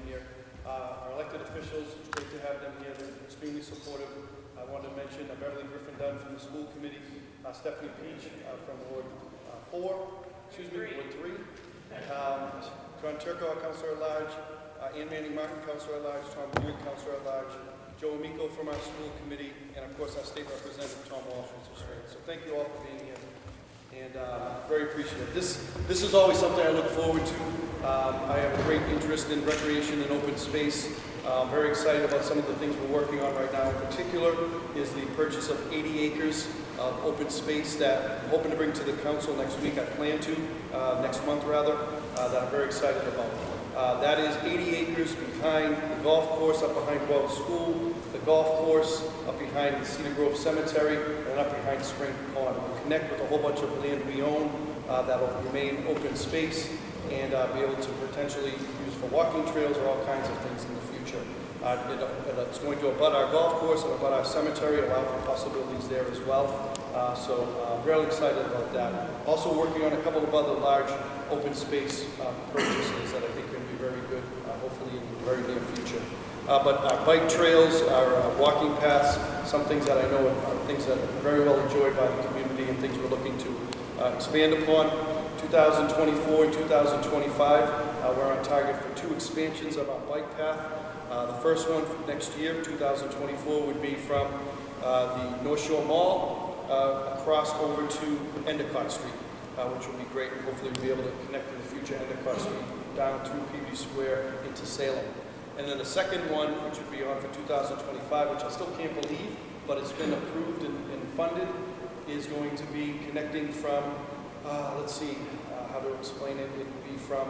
here. Our elected officials, it's great to have them here. They're extremely supportive. I wanted to mention Beverly Griffin Dunn from the school committee, Stephanie Peach from Ward 3, John Turco, Councilor at Large, Ann Manning Martin, Councilor at Large, Tom Beard, Councilor at Large, Joe Amico from our school committee, and of course our state representative, Tom Walsh, who's restrained. So thank you all for being here, and very appreciative. This is always something I look forward to. I have a great interest in recreation and open space. I'm very excited about some of the things we're working on right now. In particular is the purchase of 80 acres of open space that I'm hoping to bring to the council next week. I plan to, next month rather, that I'm very excited about. That is 80 acres behind the golf course up behind Wells School, the golf course up behind the Cedar Grove Cemetery, and up behind Spring Pond. We'll connect with a whole bunch of land we own that will remain open space and be able to potentially use for walking trails or all kinds of things in the future. It's going to abut our golf course and abut our cemetery, allow for possibilities there as well. So really excited about that. Also working on a couple of other large open space purchases that I think are going to be very good, hopefully in the very near future. But our bike trails, our walking paths, some things that I know are things that are very well enjoyed by the community and things we're looking to expand upon. 2024 and 2025, we're on target for 2 expansions of our bike path. The first one next year, 2024, would be from the North Shore Mall across over to Endicott Street, which will be great, and hopefully we'll be able to connect in the future Endicott Street down through Peabody Square into Salem. And then the second one, which would be on for 2025, which I still can't believe, but it's been approved and funded, is going to be connecting from, let's see how to explain it. It would be from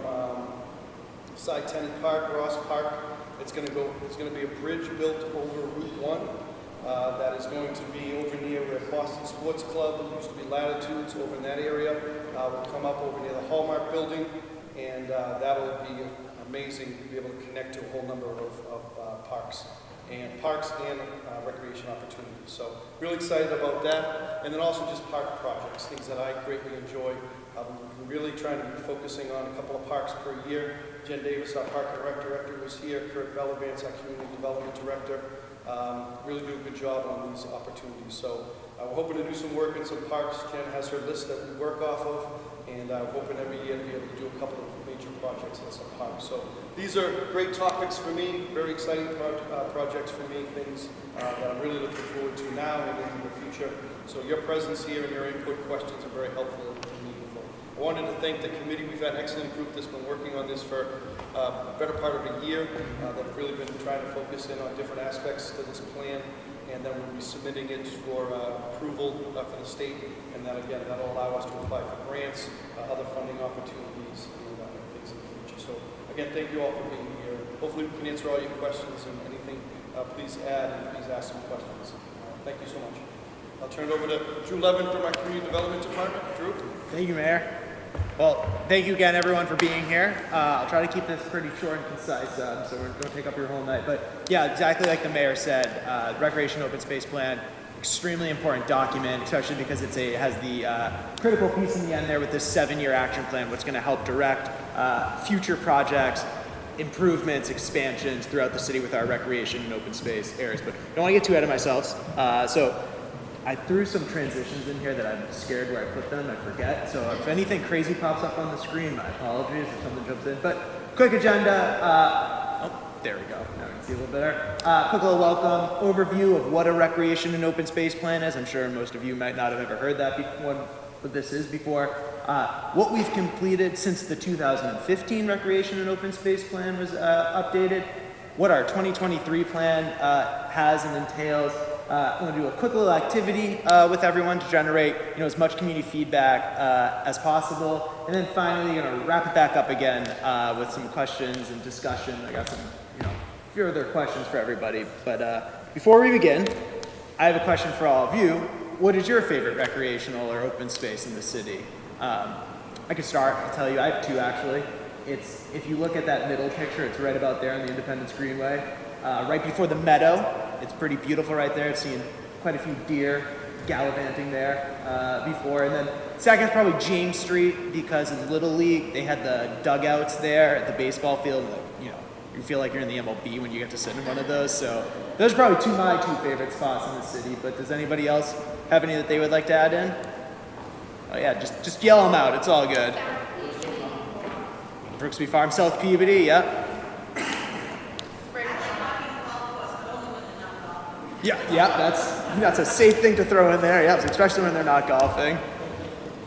Cy Tennant Park, Ross Park. It's going to be a bridge built over Route 1 that is going to be over near where Boston Sports Club used to be Latitudes, over in that area. We'll come up over near the Hallmark building, and that'll be amazing to be able to connect to a whole number of parks and recreation opportunities. So really excited about that. And then also just park projects, things that I greatly enjoy. We're really trying to be focusing on a couple of parks per year. Jen Davis, our Park and Rec Director, was here. Kurt Bellavance, our Community Development Director. Really do a good job on these opportunities. So we're hoping to do some work in some parks. Jen has her list that we work off of, and we're hoping every year to be able to do a couple of major projects in some parks. So these are great topics for me, very exciting projects for me, things that I'm really looking forward to now and in the future. So your presence here and your input questions are very helpful and meaningful. I wanted to thank the committee. We've had an excellent group that's been working on this for a better part of a year. They've really been trying to focus in on different aspects to this plan, and then we'll be submitting it for approval for the state, and then again, that'll allow us to apply for grants, other funding opportunities, and things in the future. So again, thank you all for being here. Hopefully we can answer all your questions, and anything, please add and please ask some questions. Thank you so much. I'll turn it over to Drew Levin from our Community Development Department. Drew? Thank you, Mayor. Well, thank you again, everyone, for being here. I'll try to keep this pretty short and concise, so we don't take up your whole night. But yeah, exactly like the mayor said, Recreation Open Space Plan, extremely important document, especially because it has the critical piece in the end there with this 7-year action plan, what's going to help direct future projects, improvements, expansions throughout the city with our recreation and open space areas. But don't want to get too ahead of myself. So I threw some transitions in here that I'm scared where I put them. I forget. So if anything crazy pops up on the screen, my apologies if something jumps in. But quick agenda. There we go. Now we can see a little better. Quick little welcome overview of what a recreation and open space plan is. I'm sure most of you might not have ever heard that before, what this is before. What we've completed since the 2015 recreation and open space plan was updated. What our 2023 plan has and entails. I'm going to do a quick little activity with everyone to generate as much community feedback as possible. And then finally, going to wrap it back up again with some questions and discussion. I got some few other questions for everybody. But before we begin, I have a question for all of you. What is your favorite recreational or open space in the city? I could start. I'll tell you, I have 2 actually. If you look at that middle picture, it's right about there on the Independence Greenway. Right before the meadow. It's pretty beautiful right there. I've seen quite a few deer gallivanting there before. And then second is probably James Street, because in Little League, they had the dugouts there at the baseball field. you feel like you're in the MLB when you get to sit in one of those. So those are probably my two favorite spots in the city. But does anybody else have any that they would like to add in? Oh yeah, just yell them out. It's all good. Brooksby Farm, South Peabody, yep. Yeah, that's a safe thing to throw in there. Yeah, especially when they're not golfing.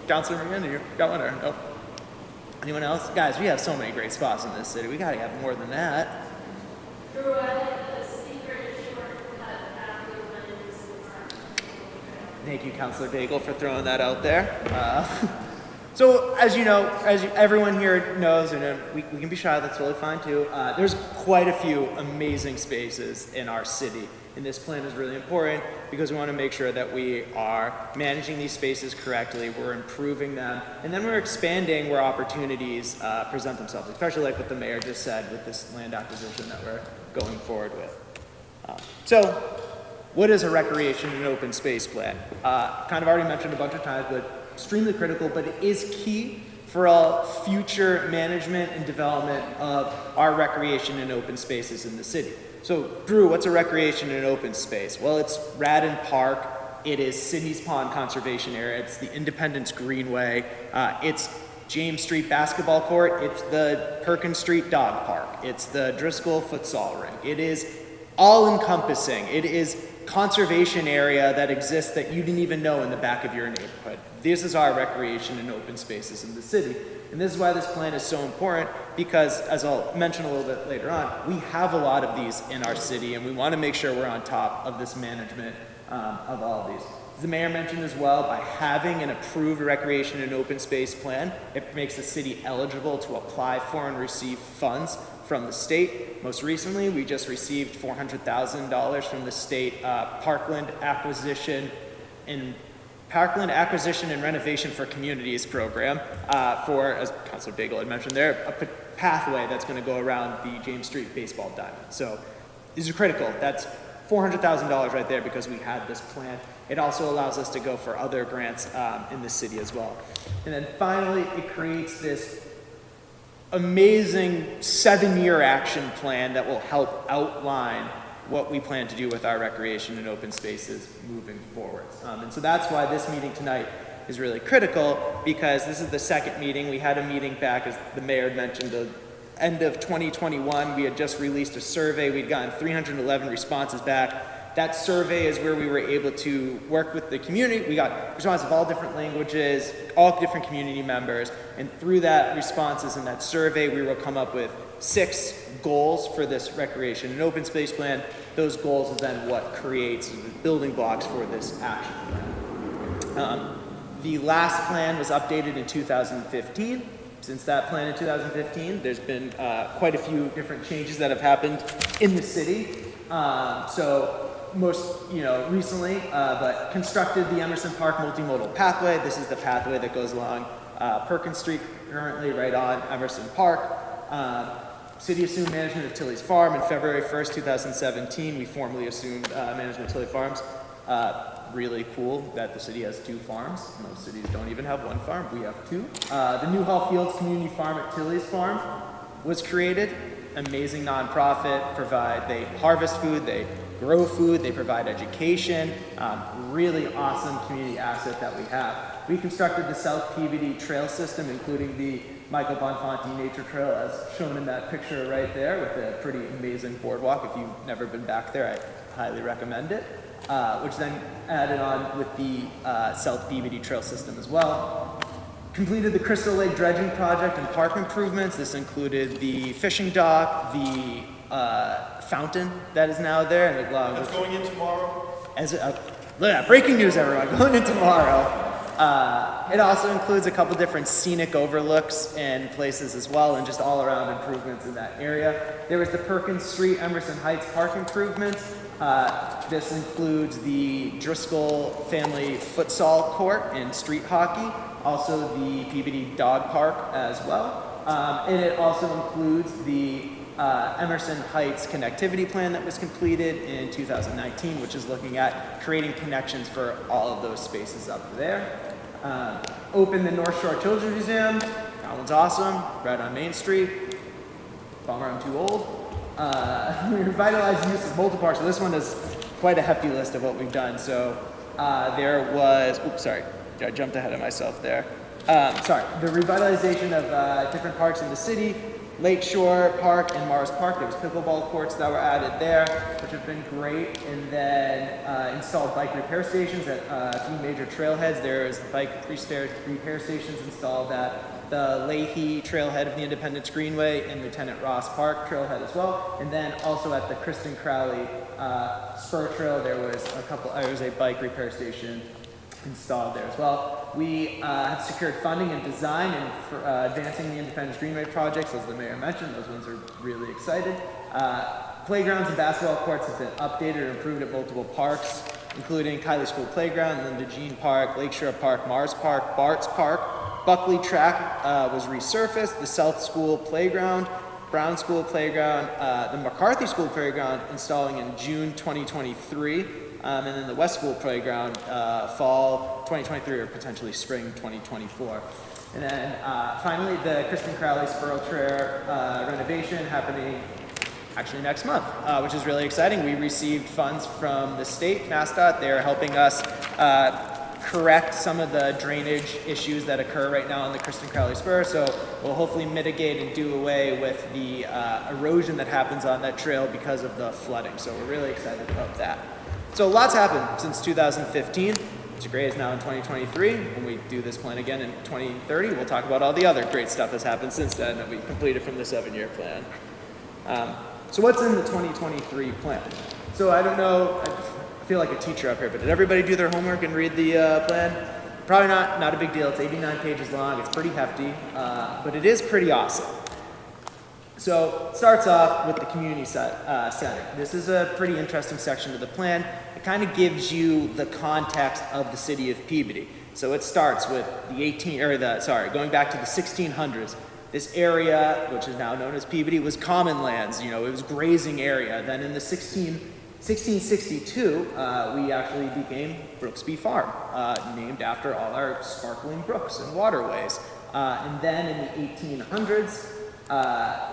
Counselor McGinn, you got one or no? Anyone else? Guys, we have so many great spots in this city. We gotta have more than that. Thank you, Counselor Daigle, for throwing that out there. So, as you know, everyone here knows, and we can be shy, that's totally fine too, there's quite a few amazing spaces in our city. And this plan is really important because we want to make sure that we are managing these spaces correctly, we're improving them, and then we're expanding where opportunities present themselves, especially like what the mayor just said with this land acquisition that we're going forward with. So, what is a recreation and open space plan? Kind of already mentioned a bunch of times, but extremely critical, but it is key for all future management and development of our recreation and open spaces in the city. So, Drew, what's a recreation and open space? Well, it's Radin Park, it is Sidney's Pond Conservation Area, it's the Independence Greenway, it's James Street Basketball Court, it's the Perkins Street Dog Park, it's the Driscoll Futsal Rink. It is all-encompassing. It is conservation area that exists that you didn't even know in the back of your neighborhood. This is our recreation and open spaces in the city. And this is why this plan is so important, because as I'll mention a little bit later on, we have a lot of these in our city and we want to make sure we're on top of this management of all of these. As the mayor mentioned as well, by having an approved recreation and open space plan, it makes the city eligible to apply for and receive funds from the state. Most recently, we just received $400,000 from the state Parkland Acquisition and Renovation for Communities program for, as Councilor Daigle had mentioned there, a pathway that's going to go around the James Street baseball diamond. So these are critical. That's $400,000 right there because we had this plan. It also allows us to go for other grants in the city as well. And then finally, it creates this amazing 7-year action plan that will help outline what we plan to do with our recreation and open spaces moving forward. And so that's why this meeting tonight is really critical, because this is the second meeting. We had a meeting back, as the mayor had mentioned, the end of 2021. We had just released a survey. We'd gotten 311 responses back. That survey is where we were able to work with the community. We got responses of all different languages, all different community members, and through that responses in that survey, we will come up with 6 goals for this recreation and open space plan. Those goals is then what creates the building blocks for this action plan. The last plan was updated in 2015. Since that plan in 2015, there's been quite a few different changes that have happened in the city. So most recently, but constructed the Emerson Park multimodal pathway. This is the pathway that goes along Perkins Street, currently right on Emerson Park. City assumed management of Tilly's Farm in February 1st, 2017. We formally assumed management of Tilly Farms. Really cool that the city has 2 farms. Most cities don't even have 1 farm. We have 2. The Newhall Fields Community Farm at Tilly's Farm was created. Amazing nonprofit. They harvest food, they grow food, they provide education. Really awesome community asset that we have. We constructed the South Peabody Trail System, including the Michael Bonfanti Nature Trail, as shown in that picture right there, with a pretty amazing boardwalk. If you've never been back there, I highly recommend it. Which then added on with the South Peabody Trail System as well. Completed the Crystal Lake dredging project and park improvements. This included the fishing dock, the fountain that is now there, and That's going in tomorrow. Breaking news, everyone! Going in tomorrow. It also includes a couple different scenic overlooks and places as well, and just all-around improvements in that area. There was the Perkins Street Emerson Heights Park improvements. This includes the Driscoll Family Futsal Court and street hockey, also the Peabody Dog Park as well. And it also includes the Emerson Heights connectivity plan that was completed in 2019, which is looking at creating connections for all of those spaces up there. Opened the North Shore Children's Museum. That one's awesome, right on Main Street. Bummer I'm too old. We revitalized use of multiple parks. So this one is quite a hefty list of what we've done. So there was, oops, sorry, I jumped ahead of myself there. The revitalization of different parks in the city, Lakeshore Park and Mars Park. There was pickleball courts that were added there, which have been great. And then installed bike repair stations at a few major trailheads. There's bike repair stations installed at the Leahy trailhead of the Independence Greenway and Lieutenant Ross Park trailhead as well. And then also at the Kristen Crowley Spur Trail, there was a bike repair station installed there as well. We have secured funding and design and for advancing the Independence Greenway projects, as the mayor mentioned. Those ones are really excited. Playgrounds and basketball courts have been updated or improved at multiple parks, including Kylie School Playground, Linda Jean Park, Lakeshore Park, Mars Park, Bart's Park. Buckley Track was resurfaced, the South School Playground, Brown School Playground, the McCarthy School Playground installing in June 2023, and then the West School Playground fall 2023 or potentially spring 2024. And then finally the Kristen Crowley Spur Trail renovation happening actually next month, which is really exciting. We received funds from the state, MassDOT. They're helping us correct some of the drainage issues that occur right now on the Kristen Crowley Spur, so we'll hopefully mitigate and do away with the erosion that happens on that trail because of the flooding. So we're really excited about that. So lots happened since 2015. It's great is now in 2023. When we do this plan again in 2030, we'll talk about all the other great stuff that's happened since then that we completed from the 7-year plan. So what's in the 2023 plan? So I don't know, I feel like a teacher up here, but did everybody do their homework and read the plan? Probably not a big deal. It's 89 pages long. It's pretty hefty, but it is pretty awesome. So it starts off with the community setting. This is a pretty interesting section of the plan. It kind of gives you the context of the city of Peabody. So it starts with going back to the 1600s. This area, which is now known as Peabody, was common lands. You know, it was grazing area. Then in the 1662, we actually became Brooksby Farm, named after all our sparkling brooks and waterways. And then in the 1800s,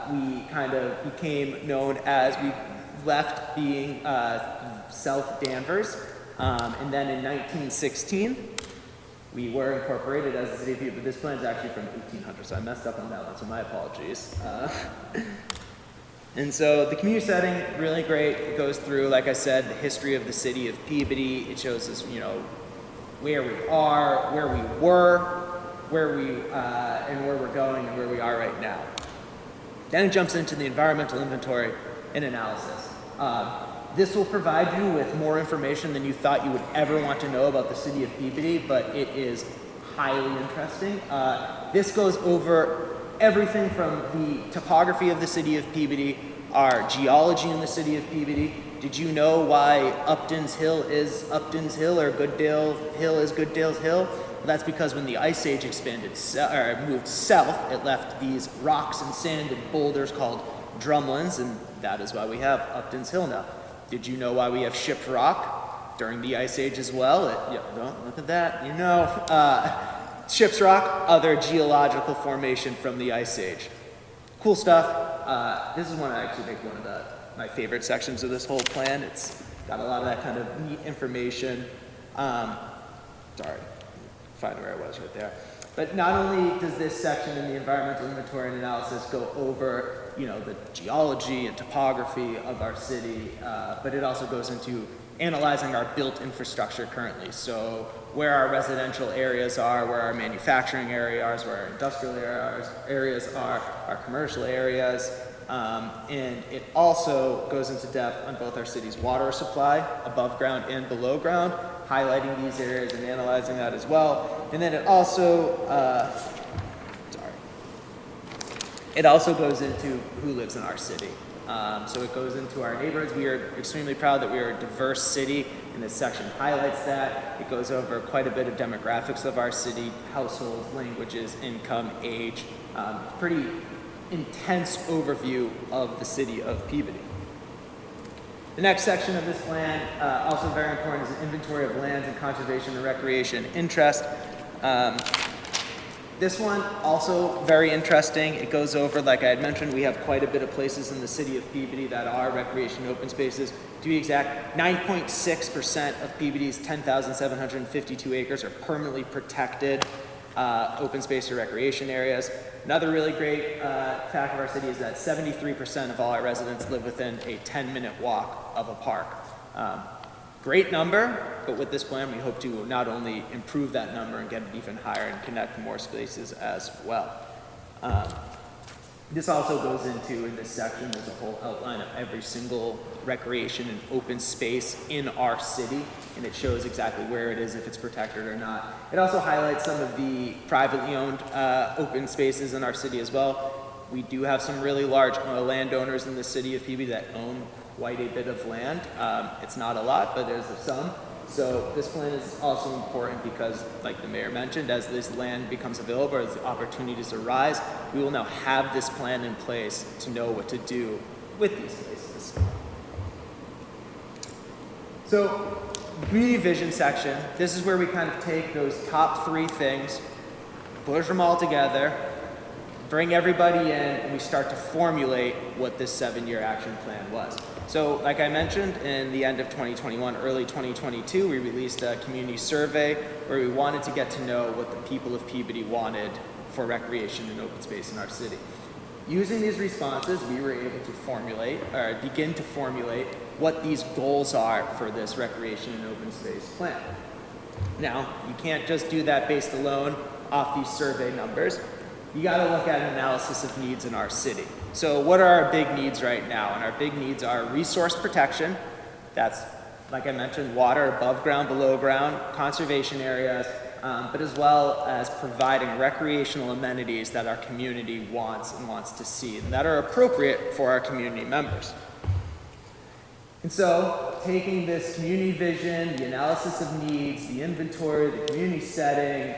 we kind of became known as, we left being South Danvers. And then in 1916, we were incorporated as the city of Peabody, but this plan is actually from 1800, so I messed up on that one, so my apologies. And so the community setting, really great. It goes through, like I said, the history of the city of Peabody. It shows us, you know, where we are, where we were, and where we're going and where we are right now. Then it jumps into the environmental inventory and analysis. This will provide you with more information than you thought you would ever want to know about the city of Peabody, but it is highly interesting. This goes over everything from the topography of the city of Peabody, our geology in the city of Peabody. Did you know why Upton's Hill is Upton's Hill or Gooddale Hill is Gooddale's Hill? Well, that's because when the Ice Age moved south, it left these rocks and sand and boulders called drumlins, and that is why we have Upton's Hill now. Did you know why we have Shipped Rock during the Ice Age as well? Look at that, you know. Shipped Rock, other geological formation from the Ice Age. Cool stuff. This is one I actually think one of my favorite sections of this whole plan. It's got a lot of that kind of neat information. Find where I was right there. But not only does this section in the environmental inventory and analysis go over, you know, the geology and topography of our city, but it also goes into analyzing our built infrastructure currently. So where our residential areas are, where our manufacturing areas are, where our industrial areas are, our commercial areas, and it also goes into depth on both our city's water supply, above ground and below ground, highlighting these areas and analyzing that as well. And then it also, goes into who lives in our city. So it goes into our neighborhoods. We are extremely proud that we are a diverse city, and this section highlights that. It goes over quite a bit of demographics of our city, households, languages, income, age. Pretty intense overview of the city of Peabody. The next section of this plan, also very important, is an inventory of lands and conservation and recreation interest. This one also very interesting. It goes over, like I had mentioned, we have quite a bit of places in the city of Peabody that are recreation and open spaces. To be exact, 9.6% of Peabody's 10,752 acres are permanently protected open space or recreation areas. Another really great fact of our city is that 73% of all our residents live within a 10-minute walk of a park. Great number, but with this plan, we hope to not only improve that number and get it even higher and connect more spaces as well. This also goes into, in this section, there's a whole outline of every single recreation and open space in our city, and it shows exactly where it is, if it's protected or not. It also highlights some of the privately owned open spaces in our city as well. We do have some really large landowners in the city of Peabody that own quite a bit of land. It's not a lot, but there's some. So this plan is also important because, like the mayor mentioned, as this land becomes available, as the opportunities arise, we will now have this plan in place to know what to do with these places. So, community vision section, this is where we kind of take those top 3 things, push them all together, bring everybody in, and we start to formulate what this 7-year action plan was. So, like I mentioned, in the end of 2021, early 2022, we released a community survey where we wanted to get to know what the people of Peabody wanted for recreation and open space in our city. Using these responses, we were able to formulate, or begin to formulate, what these goals are for this recreation and open space plan. Now, you can't just do that based alone off these survey numbers. You gotta look at an analysis of needs in our city. So what are our big needs right now? And our big needs are resource protection. That's, like I mentioned, water above ground, below ground, conservation areas, but as well as providing recreational amenities that our community wants to see and that are appropriate for our community members. And so, taking this community vision, the analysis of needs, the inventory, the community setting,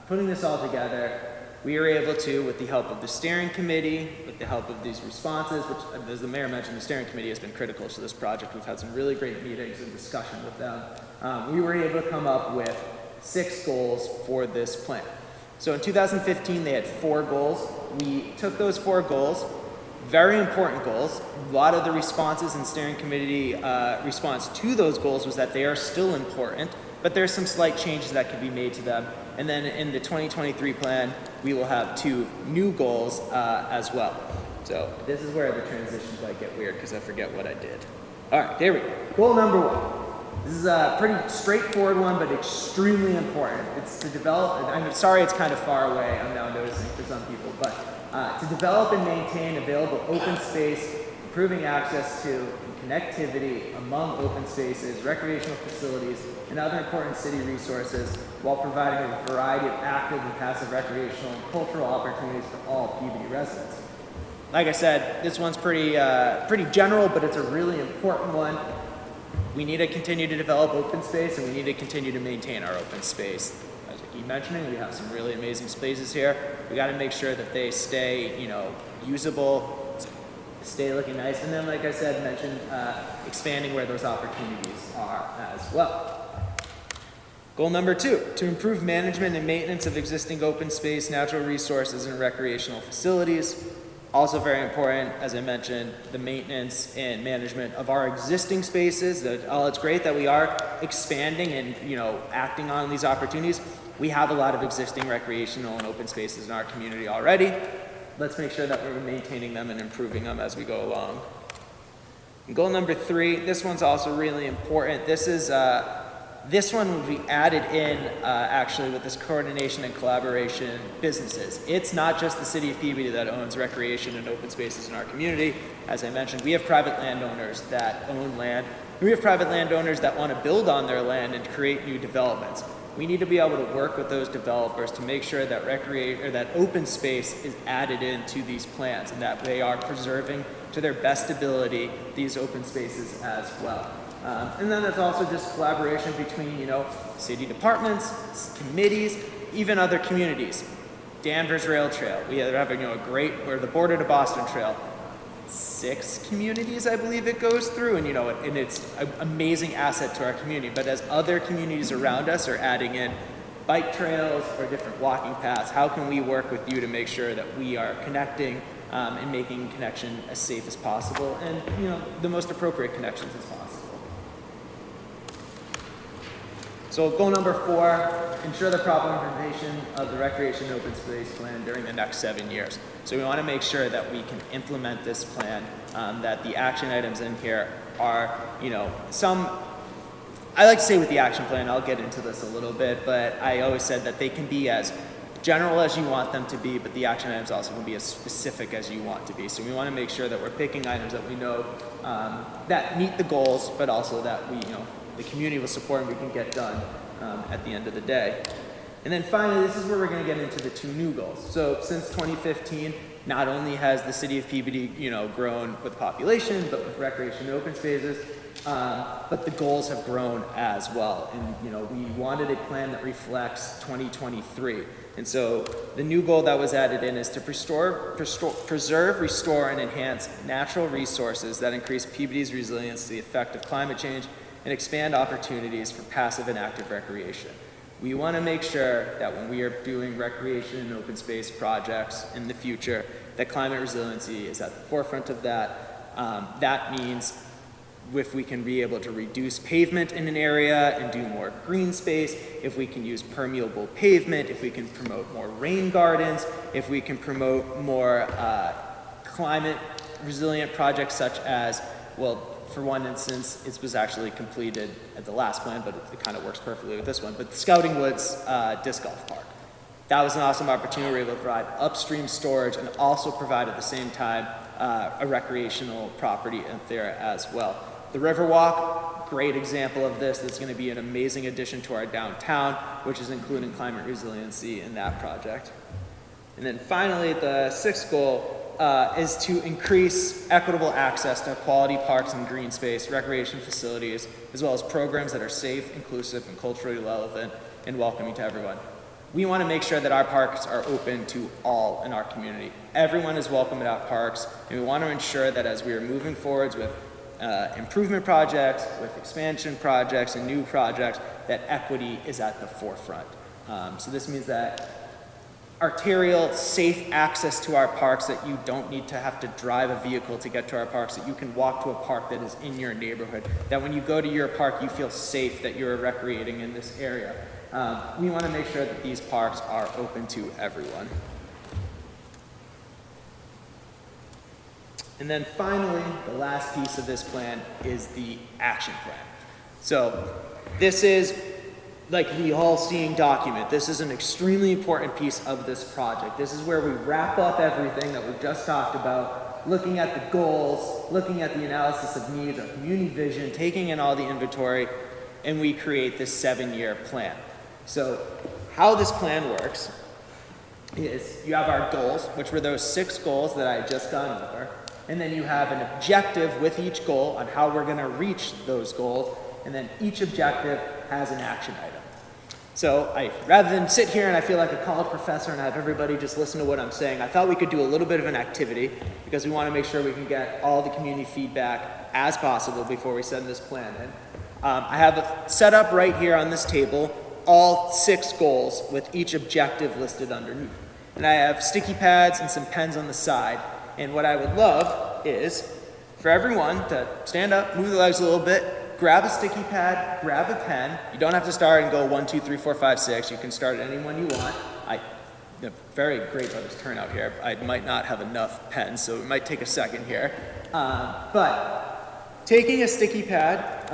putting this all together, we were able to, with the help of the steering committee, with the help of these responses, which, as the mayor mentioned, the steering committee has been critical to this project. We've had some really great meetings and discussion with them. We were able to come up with 6 goals for this plan. So in 2015, they had 4 goals. We took those 4 goals, very important goals. A lot of the responses in steering committee response to those goals was that they are still important, but there's some slight changes that could be made to them. And then in the 2023 plan, we will have 2 new goals as well. So this is where the transitions might get weird because I forget what I did. All right, there we go. Goal number 1. This is a pretty straightforward one, but extremely important. It's to develop, I'm sorry it's kind of far away, I'm now noticing for some people, but to develop and maintain available open space, improving access to and connectivity among open spaces, recreational facilities, and other important city resources while providing a variety of active and passive recreational and cultural opportunities for all Peabody residents. Like I said, this one's pretty general, but it's a really important one. We need to continue to develop open space, and we need to continue to maintain our open space. As I keep mentioning, we have some really amazing spaces here. We got to make sure that they stay, usable, stay looking nice, and then, like I said, mentioned expanding where those opportunities are as well. Goal number 2, to improve management and maintenance of existing open space, natural resources, and recreational facilities. Also very important, as I mentioned, the maintenance and management of our existing spaces. It's great that we are expanding and, acting on these opportunities. We have a lot of existing recreational and open spaces in our community already. Let's make sure that we're maintaining them and improving them as we go along. And goal number 3, this one's also really important. This one will be added in actually with this coordination and collaboration businesses. It's not just the city of Peabody that owns recreation and open spaces in our community. As I mentioned, we have private landowners that own land. We have private landowners that want to build on their land and create new developments. We need to be able to work with those developers to make sure that that open space is added into these plans and that they are preserving to their best ability these open spaces as well. And then there's also just collaboration between, city departments, committees, even other communities. Danvers Rail Trail, we are having we're the border to Boston Trail. 6 communities, I believe it goes through, and and it's an amazing asset to our community. But as other communities around us are adding in bike trails or different walking paths? How can we work with you to make sure that we are connecting and making connection as safe as possible and, the most appropriate connections as possible? So goal number 4, ensure the proper implementation of the recreation and open space plan during the next 7 years. So we want to make sure that we can implement this plan, that the action items in here are, I like to say with the action plan, I'll get into this a little bit, but I always said that they can be as general as you want them to be, but the action items also can be as specific as you want to be. So we want to make sure that we're picking items that we know that meet the goals, but also that we, the community will support and we can get done at the end of the day. And then finally, this is where we're going to get into the 2 new goals. So since 2015, not only has the city of Peabody, grown with population, but with recreation and open spaces, but the goals have grown as well. And, we wanted a plan that reflects 2023. And so the new goal that was added in is to preserve, restore, and enhance natural resources that increase Peabody's resilience to the effect of climate change and expand opportunities for passive and active recreation. We want to make sure that when we are doing recreation and open space projects in the future, that climate resiliency is at the forefront of that. That means if we can be able to reduce pavement in an area and do more green space, if we can use permeable pavement, if we can promote more rain gardens, if we can promote more climate resilient projects such as, for one instance, it was actually completed at the last plan, but it kind of works perfectly with this one, but the Scouting Woods Disc Golf Park. That was an awesome opportunity. We were able to provide upstream storage and also provide at the same time a recreational property up there as well. The Riverwalk, great example of this. That's going to be an amazing addition to our downtown, which is including climate resiliency in that project. And then finally, the 6th goal is to increase equitable access to quality parks and green space, recreation facilities, as well as programs that are safe, inclusive, and culturally relevant and welcoming to everyone. We want to make sure that our parks are open to all in our community. Everyone is welcome at our parks, and we want to ensure that as we are moving forwards with improvement projects, with expansion projects, and new projects, that equity is at the forefront. So this means that arterial, safe access to our parks, that you don't need to have to drive a vehicle to get to our parks, that you can walk to a park that is in your neighborhood, that when you go to your park, you feel safe that you're recreating in this area. We want to make sure that these parks are open to everyone. And then finally, the last piece of this plan is the action plan. So this is like the all-seeing document. This is an extremely important piece of this project. This is where we wrap up everything that we've just talked about, looking at the goals, looking at the analysis of needs, our community vision, taking in all the inventory, and we create this 7-year plan. So how this plan works is you have our goals, which were those 6 goals that I had just gone over, and then you have an objective with each goal on how we're going to reach those goals, and then each objective has an action item. So rather than sit here and I feel like a college professor and have everybody just listen to what I'm saying, I thought we could do a little bit of an activity because we want to make sure we can get all the community feedback as possible before we send this plan in. I have set up right here on this table all 6 goals with each objective listed underneath. And I have sticky pads and some pens on the side. And what I would love is for everyone to stand up, move their legs a little bit, grab a sticky pad, grab a pen. You don't have to start and go 1, 2, 3, 4, 5, 6. You can start at any one you want. Very great by this turnout here. I might not have enough pens, so it might take a second here. But taking a sticky pad,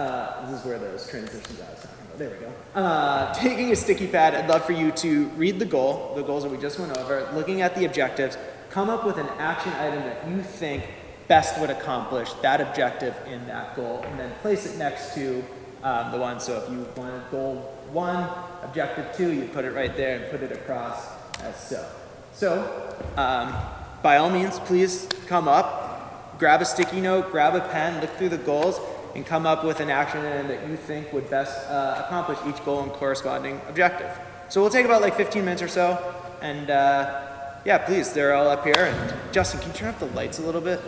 this is where those transitions I was talking about. There we go. Taking a sticky pad, I'd love for you to read the goals that we just went over, looking at the objectives, come up with an action item that you think best would accomplish that objective in that goal, and then place it next to the one. So if you wanted goal 1, objective 2, you put it right there and put it across as so. So by all means, please come up, grab a sticky note, grab a pen, look through the goals, and come up with an action item that you think would best accomplish each goal and corresponding objective. So we'll take about like 15 minutes or so, and yeah, please, they're all up here. And Justin, can you turn up the lights a little bit?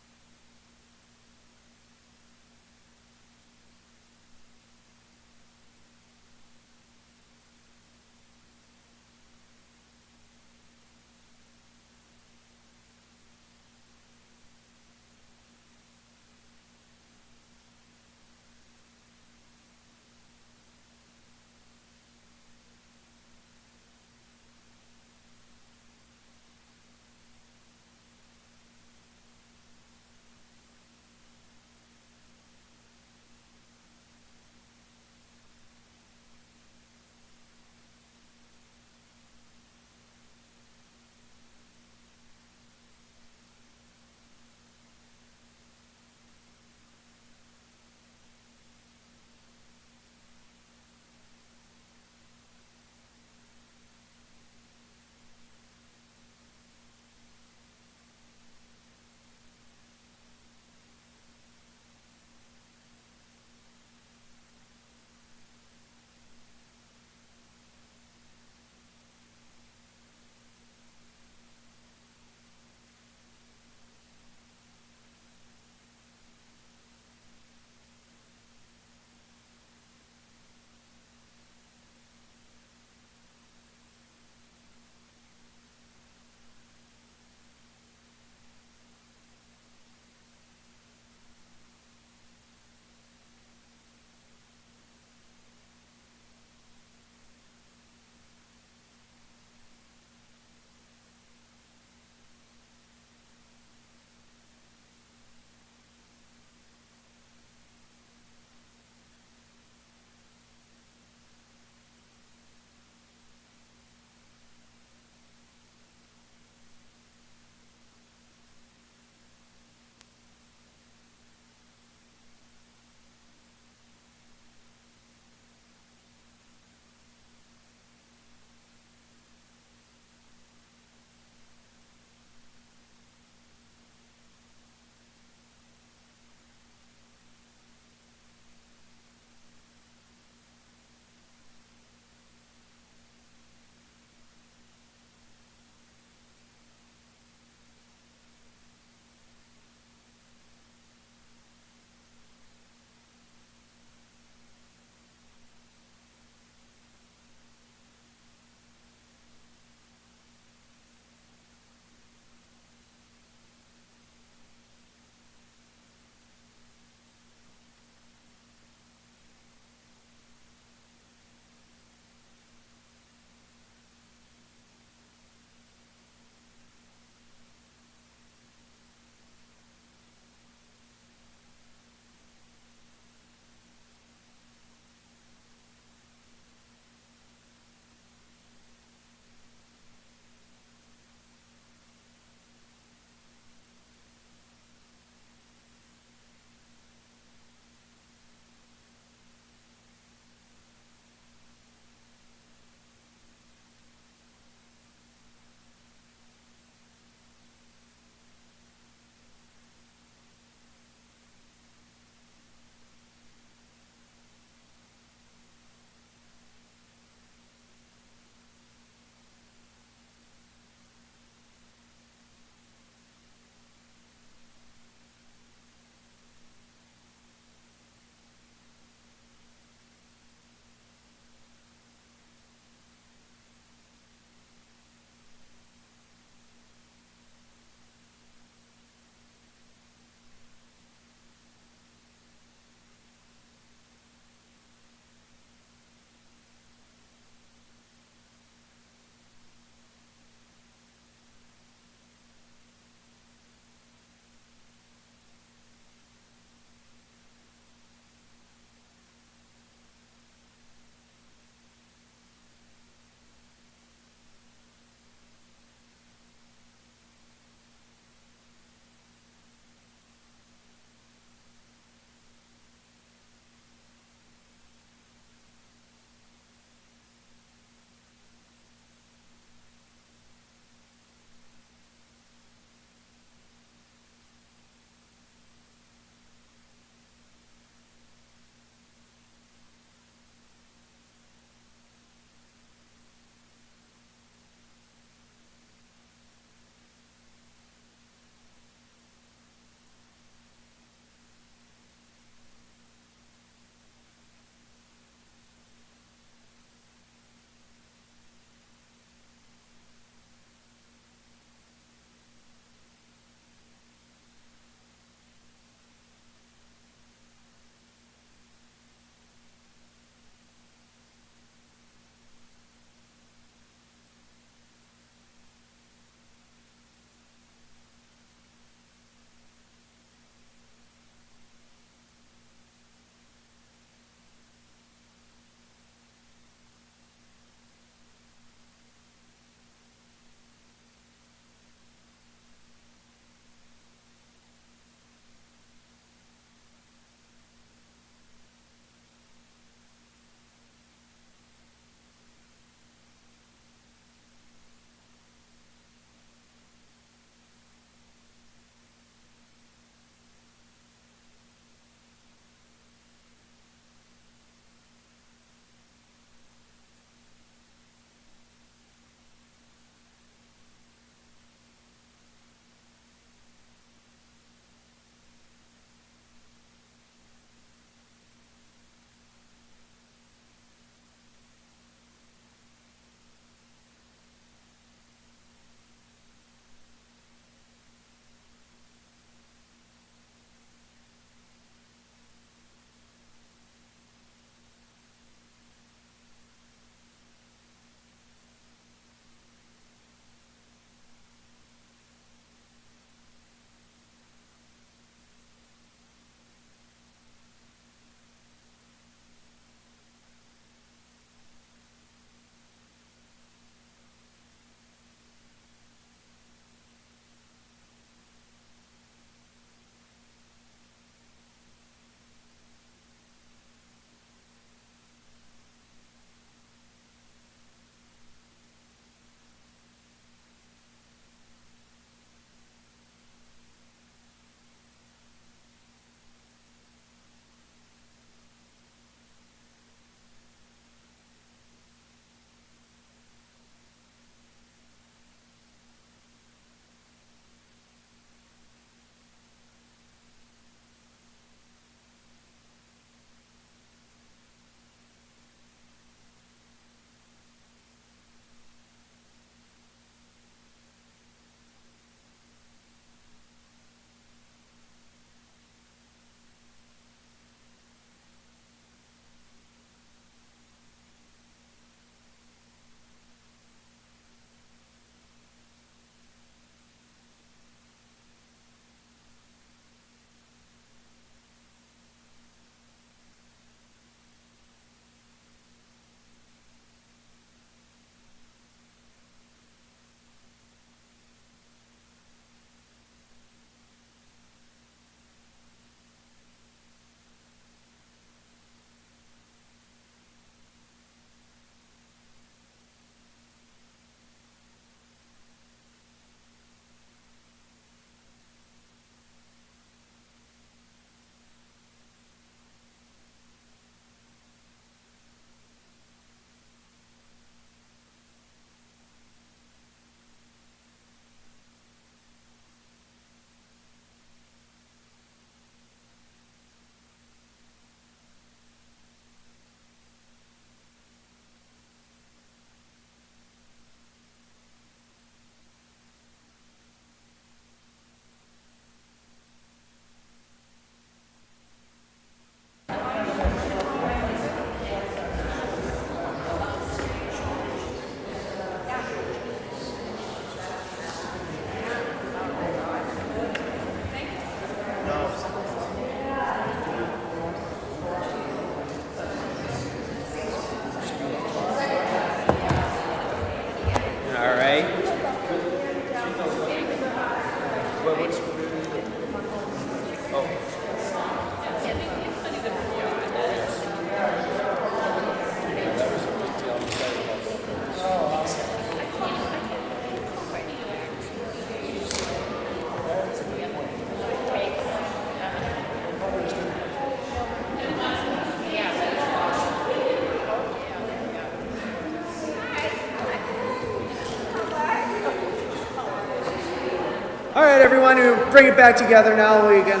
trying to bring it back together now. We can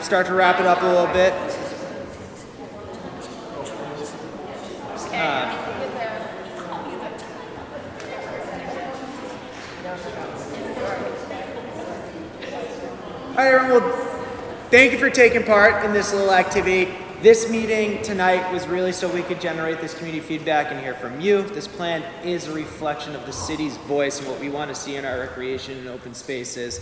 start to wrap it up a little bit. All right, everyone. Well, thank you for taking part in this little activity. This meeting tonight was really so we could generate this community feedback and hear from you. This plan is a reflection of the city's voice and what we want to see in our recreation and open spaces.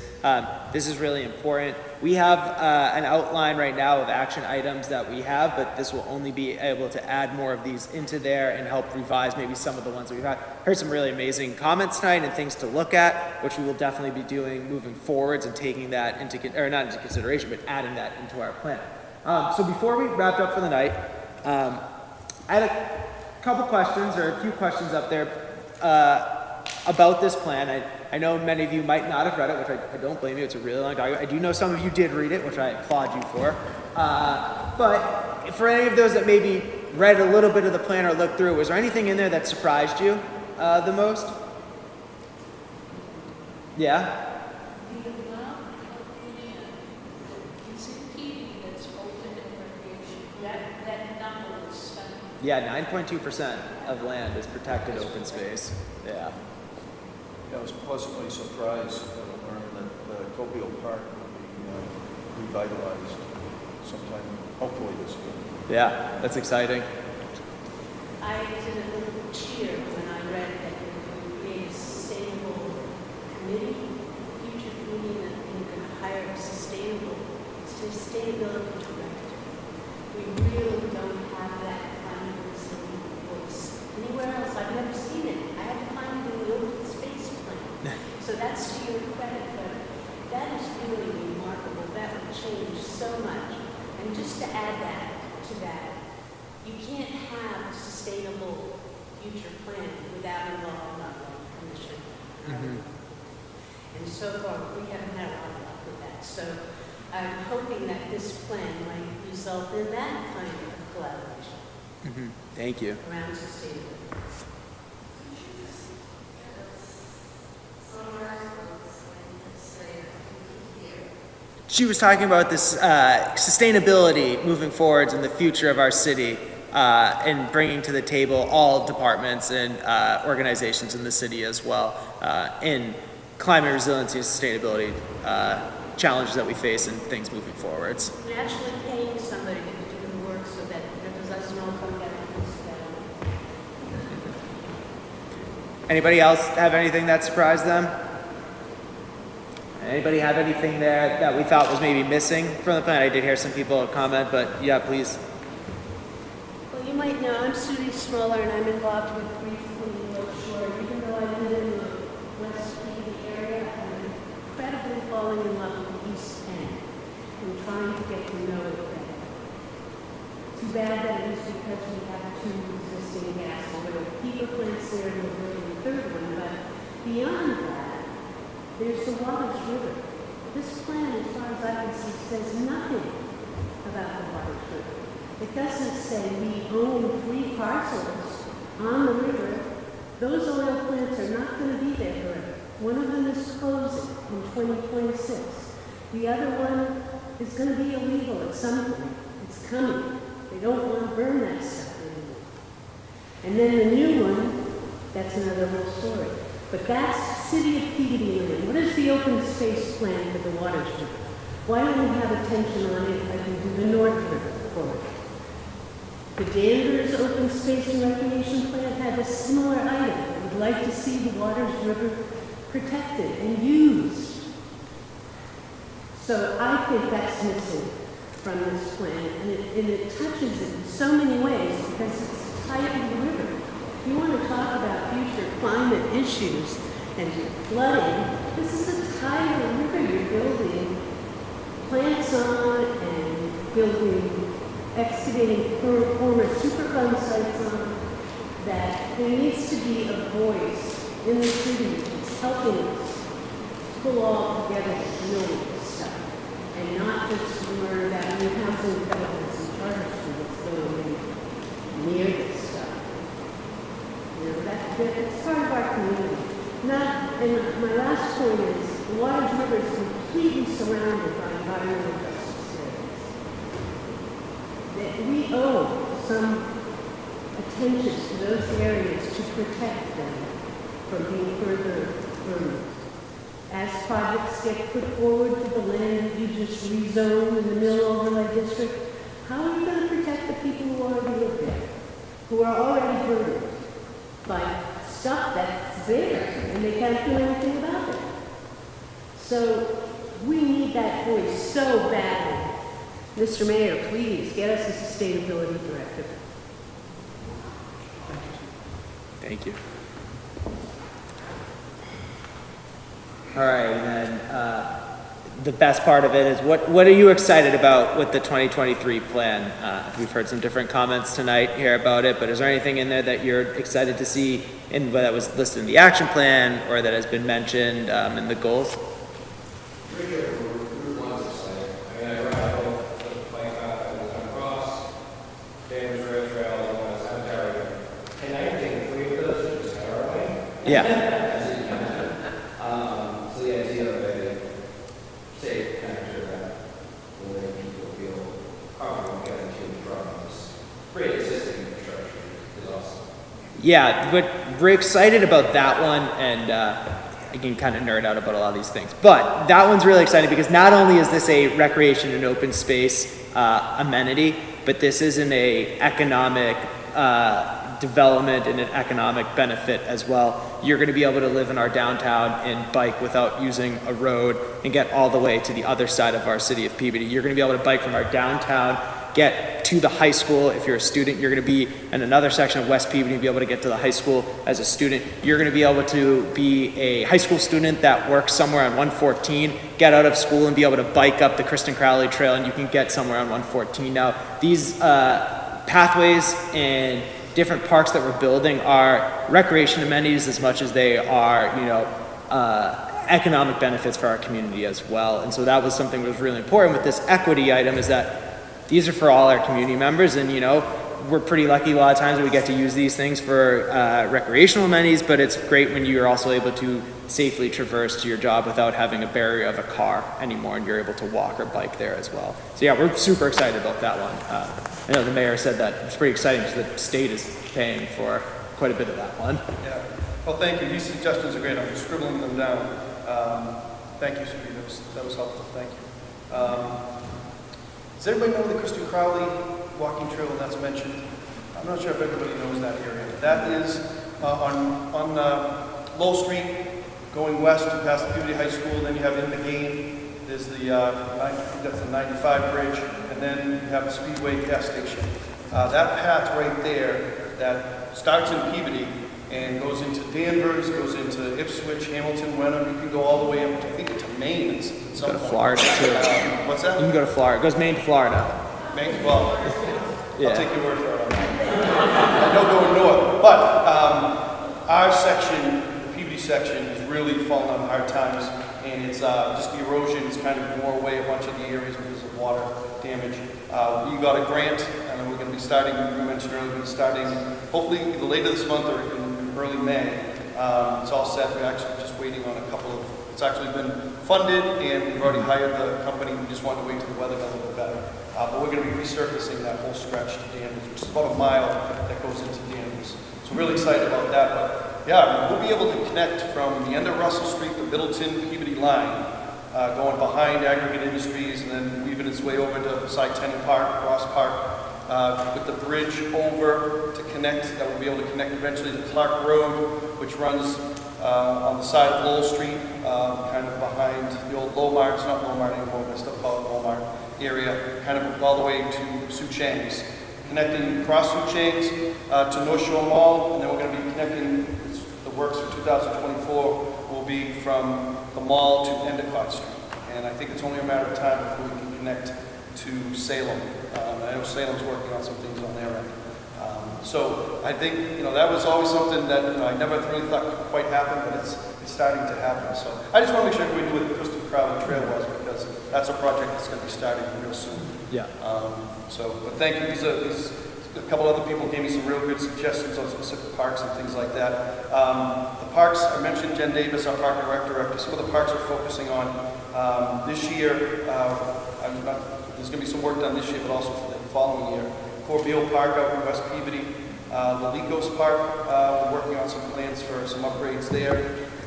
This is really important. We have an outline right now of action items that we have, but this will only be able to add more of these into there and help revise maybe some of the ones that we've had. Heard some really amazing comments tonight and things to look at, which we will definitely be doing moving forwards and taking that into, or not into consideration, but adding that into our plan. So before we wrapped up for the night, I had a couple questions, or a few questions up there about this plan. I know many of you might not have read it, which I don't blame you. It's a really long document. I do know some of you did read it, which I applaud you for. But for any of those that maybe read a little bit of the plan or looked through, was there anything in there that surprised you the most? Yeah? Yeah, 9.2% of land is protected open space. Yeah. I was pleasantly surprised to learn that Copial Park will be revitalized sometime, hopefully this year. Yeah, that's exciting. I did a little cheer when I read that there would be a sustainable committee, future committee, and you're going to hire a sustainability director. We really don't have that kind of voice anywhere else. I've never seen it. I had to find it in the open space plan. So that's to your credit, but that is really remarkable. That would change so much. And just to add that to that, you can't have a sustainable future plan without involving the commission. And so far, we haven't had a lot of luck with that. So I'm hoping that this plan might result in that kind of collaboration Thank you. around sustainability. She was talking about this sustainability moving forwards in the future of our city and bringing to the table all departments and organizations in the city as well in climate resiliency and sustainability challenges that we face and things moving forwards. And actually paying somebody to do the work so that it doesn't all come back to us. Anybody else have anything that surprised them? Anybody have anything there that we thought was maybe missing from the plan? I did hear some people comment, but yeah, please. Well, you might know I'm Sudie Smoller, and I'm involved with Grief Cleaning North Shore. Even though I live in the West Kennedy area, I'm incredibly falling in love with the East End and trying to get to know it better. Too bad that it is because we have two existing gas oil heater plants there, and we're building a third one. But beyond that, there's the Waters River. This plan, as far as I can see, says nothing about the Waters River. It doesn't say we own 3 parcels on the river. Those oil plants are not going to be there forever. One of them is closing in 2026. The other one is going to be illegal at some point. It's coming. They don't want to burn that stuff anymore. And then the new one, that's another whole story. But that's City of Peabody land. What is the open space plan for the Waters River? Why don't we have attention on it like we do the North River for it? The Danvers Open Space and Recreation Plan had a similar item. I would like to see the Waters River protected and used. So I think that's missing from this plan, and it touches it in so many ways because it's tied to the river. If you want to talk about future climate issues and flooding, this is a tidal river you're building plants on and building, excavating former Superfund sites on, that there needs to be a voice in the city that's helping us pull all together to know this stuff and not just learn about new housing developments and charter schools going in near this stuff. You know, that's part of our community. Not and my last point is, the Waters River is completely surrounded by environmental justice areas. That we owe some attention to those areas to protect them from being further burned. As projects get put forward to the land that you just rezoned in the Mill Overlay District, how are you going to protect the people who already live there, who are already burdened by stuff that's there and they can't do anything about it? So we need that voice so badly. Mr. Mayor, please get us a sustainability directive. Thank you. All right, and then the best part of it is what are you excited about with the 2023 plan? We've heard some different comments tonight here about it, but is there anything in there that you're excited to see in that was listed in the action plan or that has been mentioned in the goals? Yeah. So the idea of a safe connector that will make people feel comfortable getting to and from this great existing infrastructure is awesome. Yeah, but we're excited about that one, and I can kind of nerd out about a lot of these things. But that one's really exciting because not only is this a recreation and open space amenity, but this is an economic development and an economic benefit as well. You're going to be able to live in our downtown and bike without using a road and get all the way to the other side of our city of Peabody. You're going to be able to bike from our downtown, get to the high school. If you're a student, you're going to be in another section of West Peabody and be able to get to the high school as a student. You're going to be able to be a high school student that works somewhere on 114, get out of school and be able to bike up the Kristen Crowley Trail, and you can get somewhere on 114. Now, these pathways and different parks that we're building are recreation amenities as much as they are, economic benefits for our community as well. And so that was something that was really important with this equity item, is that these are for all our community members, and we're pretty lucky a lot of times that we get to use these things for recreational amenities, but it's great when you're also able to safely traverse to your job without having a barrier of a car anymore, and you're able to walk or bike there as well. So yeah, we're super excited about that one. I know the mayor said that it's pretty exciting because the state is paying for quite a bit of that one. Yeah. Well, thank you. These suggestions are great. I'm just scribbling them down. Thank you, Sudie. That was helpful. Thank you. Does everybody know the Kristen Crowley walking trail that's mentioned? I'm not sure if everybody knows that area. That is on Lowell Street, going west past the Peabody High School. Then you have in the game. There's that's the 95 bridge, and then you have the Speedway gas station. That path right there that starts in Peabody and goes into Danvers, goes into Ipswich, Hamilton, Wenham. You can go all the way up, I think, to Maine at some Go to point. Florida too. What's that? You can go to Florida. It goes Maine to Florida. Maine? Well, Yeah. I'll take your word for it on that. I don't go north, but our section, the Peabody section, has really fallen on hard times, and it's just the erosion has kind of wore away a bunch of the areas because of water damage. We got a grant, and we're going to be starting, we mentioned earlier, we're going to be starting hopefully either later this month or in early May. It's all set. We're actually just waiting on a couple of, it's actually been funded, and we've already hired the company. We just wanted to wait till the weather got a little bit better. But we're going to be resurfacing that whole stretch to Danvers, which is about a mile that goes into Danvers. So we're really excited about that. But yeah, we'll be able to connect from the end of Russell Street, the Middleton Peabody line, going behind Aggregate Industries, and then weaving its way over to Cy-Tenny Park, Ross Park, with the bridge over to connect, that will be able to connect eventually to Clark Road, which runs on the side of Lowell Street, kind of behind the old Lomar. It's not Lomar anymore, but I still call it Lomar area, kind of all the way to Sioux Chang's. Connecting across Sioux Chang's to North Shore Mall, and then we're going to be connecting, the works for 2024 will be from the mall to Endicott Street. And I think it's only a matter of time before we can connect to Salem. I know Salem's working on some things on their end. So I think, that was always something that I never really thought could quite happen, but it's starting to happen. So I just want to make sure everybody knew what the Kristen Crowley Trail was, because that's a project that's going to be starting real soon. Yeah. But thank you. These a couple other people gave me some real good suggestions on specific parks and things like that. The parks, I mentioned Jen Davis, our park and rec director. Some of the parks we're focusing on this year. There's going to be some work done this year, but also for the following year. Corbeil Park out in West Peabody, Lalicos Park, we're working on some plans for some upgrades there,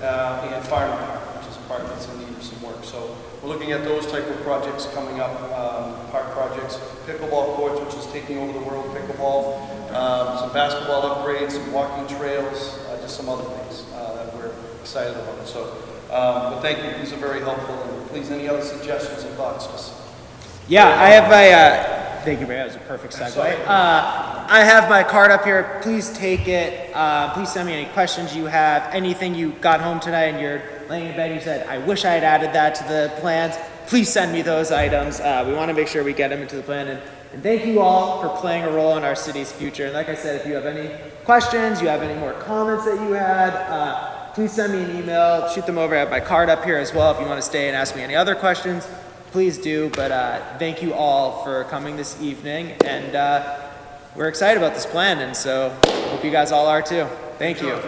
and Fireman Park, which is a park that's in need of some work. So we're looking at those type of projects coming up, park projects, pickleball courts, which is taking over the world, pickleball, some basketball upgrades, some walking trails, just some other things that we're excited about. So, but thank you, these are very helpful, and please, any other suggestions or thoughts? Yeah, I have my, thank you, Mayor, that was a perfect segue. I have my card up here, please take it, please send me any questions you have, anything you got home tonight and you're laying in bed and you said, I wish I had added that to the plans, please send me those items. We want to make sure we get them into the plan, and thank you all for playing a role in our city's future. And like I said, if you have any questions, you have any more comments that you had, please send me an email, shoot them over. I have my card up here as well if you want to stay and ask me any other questions. Please do, but thank you all for coming this evening, and we're excited about this plan, and so hope you guys all are too. Thank you.